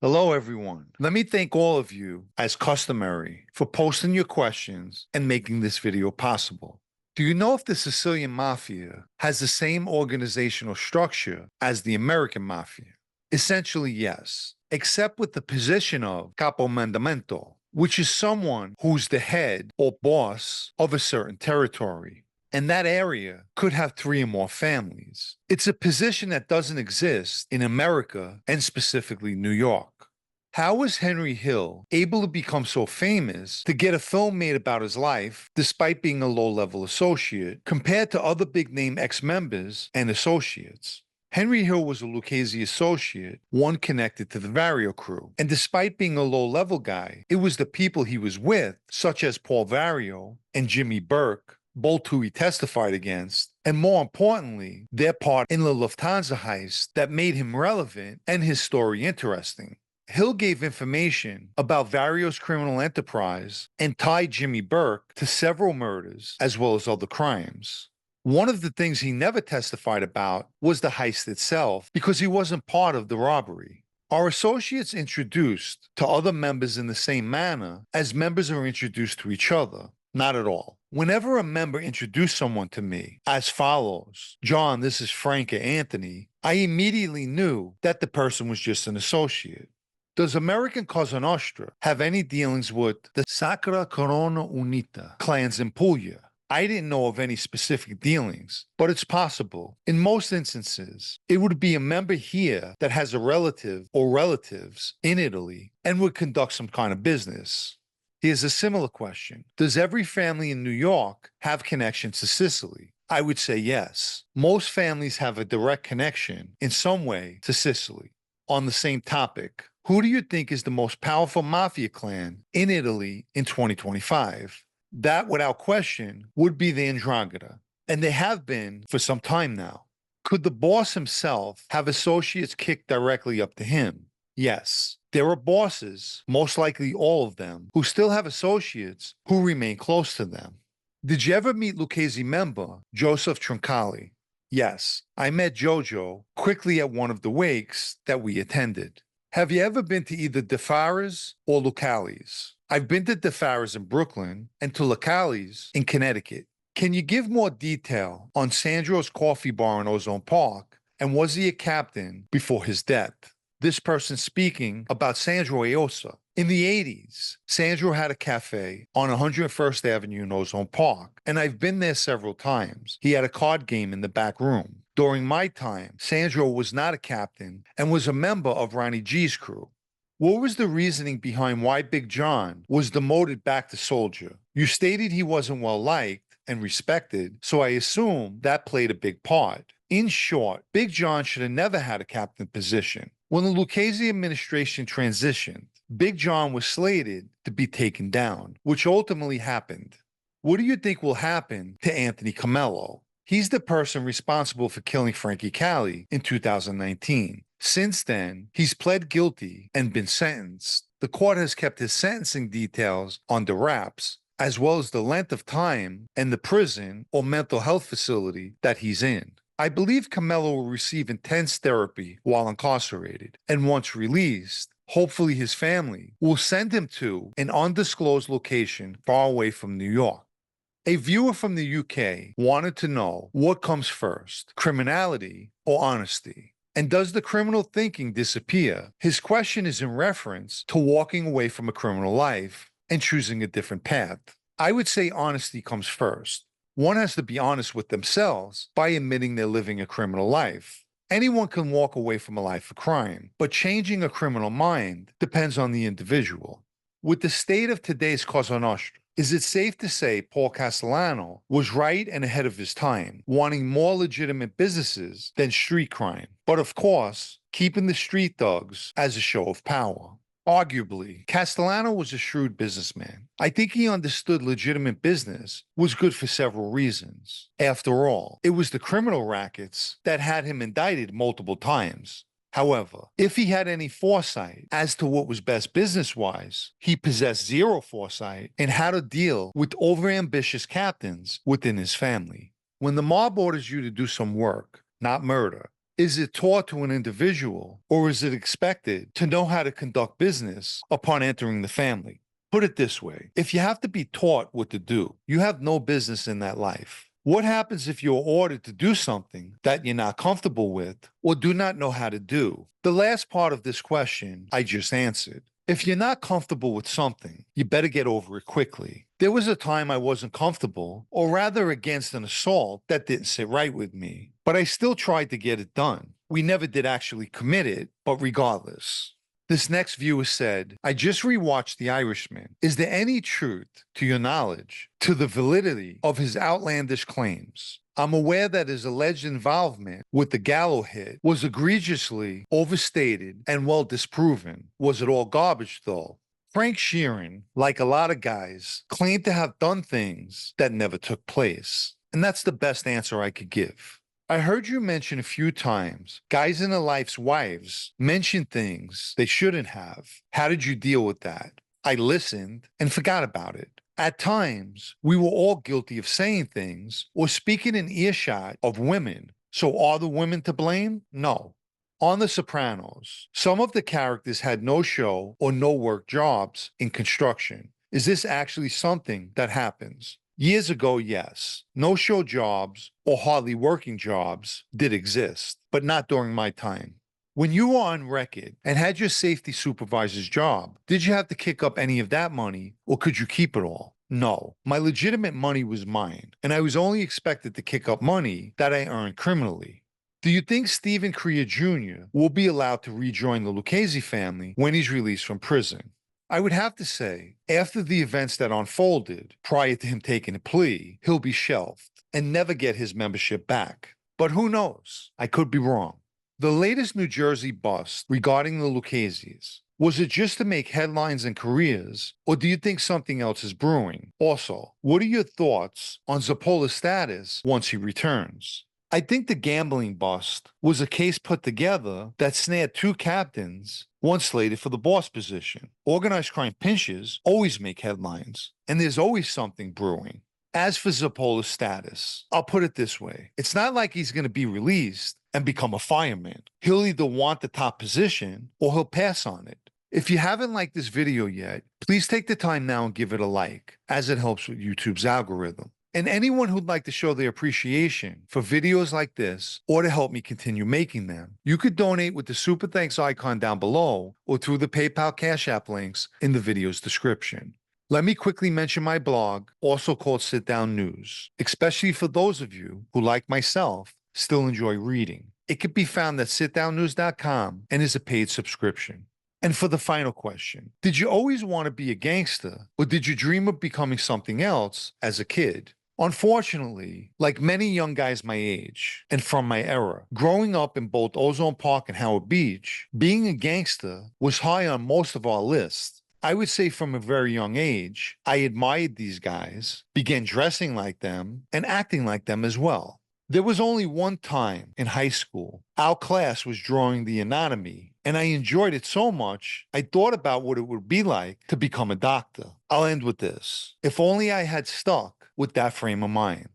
Hello, everyone. Let me thank all of you, as customary, for posting your questions and making this video possible. Do you know if the Sicilian Mafia has the same organizational structure as the American Mafia? Essentially, yes, except with the position of capomandamento, which is someone who's the head or boss of a certain territory. And that area could have three or more families. It's a position that doesn't exist in America and specifically New York. How was Henry Hill able to become so famous to get a film made about his life despite being a low-level associate compared to other big-name ex-members and associates? Henry Hill was a Lucchese associate, one connected to the Vario crew, and despite being a low-level guy, it was the people he was with, such as Paul Vario and Jimmy Burke, both who he testified against, and more importantly, their part in the Lufthansa heist that made him relevant and his story interesting. Hill gave information about Vario's criminal enterprise and tied Jimmy Burke to several murders as well as other crimes. One of the things he never testified about was the heist itself because he wasn't part of the robbery. Are associates introduced to other members in the same manner as members are introduced to each other? Not at all. Whenever a member introduced someone to me as follows, "John, this is Frank or Anthony," I immediately knew that the person was just an associate. Does American Cosa Nostra have any dealings with the Sacra Corona Unita clans in Puglia? I didn't know of any specific dealings, but it's possible. In most instances, it would be a member here that has a relative or relatives in Italy and would conduct some kind of business. Here's a similar question. Does every family in New York have connections to Sicily? I would say yes. Most families have a direct connection in some way to Sicily. On the same topic, who do you think is the most powerful mafia clan in Italy in 2025? That, without question, would be the 'Ndrangheta, and they have been for some time now. Could the boss himself have associates kicked directly up to him? Yes. There are bosses, most likely all of them, who still have associates who remain close to them. Did you ever meet Lucchese member Joseph Troncali? Yes, I met Jojo quickly at one of the wakes that we attended. Have you ever been to either DeFara's or Lucali's? I've been to DeFara's in Brooklyn and to Lucali's in Connecticut. Can you give more detail on Sandro's coffee bar in Ozone Park, and was he a captain before his death? This person speaking about Sandro Aosta. In the 80s, Sandro had a cafe on 101st Avenue in Ozone Park, and I've been there several times. He had a card game in the back room. During my time, Sandro was not a captain and was a member of Ronnie G's crew. What was the reasoning behind why Big John was demoted back to soldier? You stated he wasn't well liked and respected, so I assume that played a big part. In short, Big John should have never had a captain position. When the Lucchese administration transitioned, Big John was slated to be taken down, which ultimately happened. What do you think will happen to Anthony Camello? He's the person responsible for killing Frankie Cali in 2019. Since then, he's pled guilty and been sentenced. The court has kept his sentencing details under wraps, as well as the length of time and the prison or mental health facility that he's in. I believe Camello will receive intense therapy while incarcerated, and once released, hopefully his family will send him to an undisclosed location far away from New York. A viewer from the UK wanted to know what comes first, criminality or honesty? And does the criminal thinking disappear? His question is in reference to walking away from a criminal life and choosing a different path. I would say honesty comes first. One has to be honest with themselves by admitting they're living a criminal life. Anyone can walk away from a life of crime, but changing a criminal mind depends on the individual. With the state of today's Cosa Nostra, is it safe to say Paul Castellano was right and ahead of his time, wanting more legitimate businesses than street crime, but of course, keeping the street thugs as a show of power? Arguably, Castellano was a shrewd businessman. I think he understood legitimate business was good for several reasons. After all, it was the criminal rackets that had him indicted multiple times. However, if he had any foresight as to what was best business-wise, he possessed zero foresight in how to deal with overambitious captains within his family. When the mob orders you to do some work, not murder, Is it taught to an individual, or is it expected to know how to conduct business upon entering the family? Put it this way, if you have to be taught what to do, you have no business in that life. What happens if you're ordered to do something that you're not comfortable with or do not know how to do? The last part of this question I just answered. If you're not comfortable with something, you better get over it quickly. There was a time I wasn't comfortable, or rather against an assault that didn't sit right with me, but I still tried to get it done. We never did actually commit it, but regardless. This next viewer said, I just rewatched The Irishman. Is there any truth, to your knowledge, to the validity of his outlandish claims? I'm aware that his alleged involvement with the Gallo hit was egregiously overstated and well disproven. Was it all garbage, though? Frank Sheeran, like a lot of guys, claimed to have done things that never took place. And that's the best answer I could give. I heard you mention a few times guys in their life's wives mention things they shouldn't have. How did you deal with that? I listened and forgot about it. At times, we were all guilty of saying things or speaking in earshot of women. So are the women to blame? No. On The Sopranos, some of the characters had no show or no work jobs in construction. Is this actually something that happens? Years ago, yes, no-show jobs or hardly working jobs did exist, but not during my time. When you were on record and had your safety supervisor's job, did you have to kick up any of that money or could you keep it all? No, my legitimate money was mine, and I was only expected to kick up money that I earned criminally. Do you think Stephen Crea Jr. will be allowed to rejoin the Lucchese family when he's released from prison? I would have to say, after the events that unfolded prior to him taking a plea, he'll be shelved and never get his membership back. But who knows? I could be wrong. The latest New Jersey bust regarding the Lucchese's, was it just to make headlines and careers, or do you think something else is brewing? Also, what are your thoughts on Zappola's status once he returns? I think the gambling bust was a case put together that snared two captains, one slated for the boss position. Organized crime pinches always make headlines, and there's always something brewing. As for Zappola's status, I'll put it this way. It's not like he's going to be released and become a fireman. He'll either want the top position or he'll pass on it. If you haven't liked this video yet, please take the time now and give it a like, as it helps with YouTube's algorithm. And anyone who'd like to show their appreciation for videos like this or to help me continue making them, you could donate with the Super Thanks icon down below or through the PayPal Cash App links in the video's description. Let me quickly mention my blog, also called Sit Down News, especially for those of you who, like myself, still enjoy reading. It can be found at sitdownnews.com and is a paid subscription. And for the final question, did you always want to be a gangster, or did you dream of becoming something else as a kid? Unfortunately, like many young guys my age and from my era, growing up in both Ozone Park and Howard Beach, being a gangster was high on most of our lists. I would say from a very young age, I admired these guys, began dressing like them, and acting like them as well. There was only one time in high school, our class was drawing the anatomy, and I enjoyed it so much, I thought about what it would be like to become a doctor. I'll end with this. If only I had stuck with that frame of mind.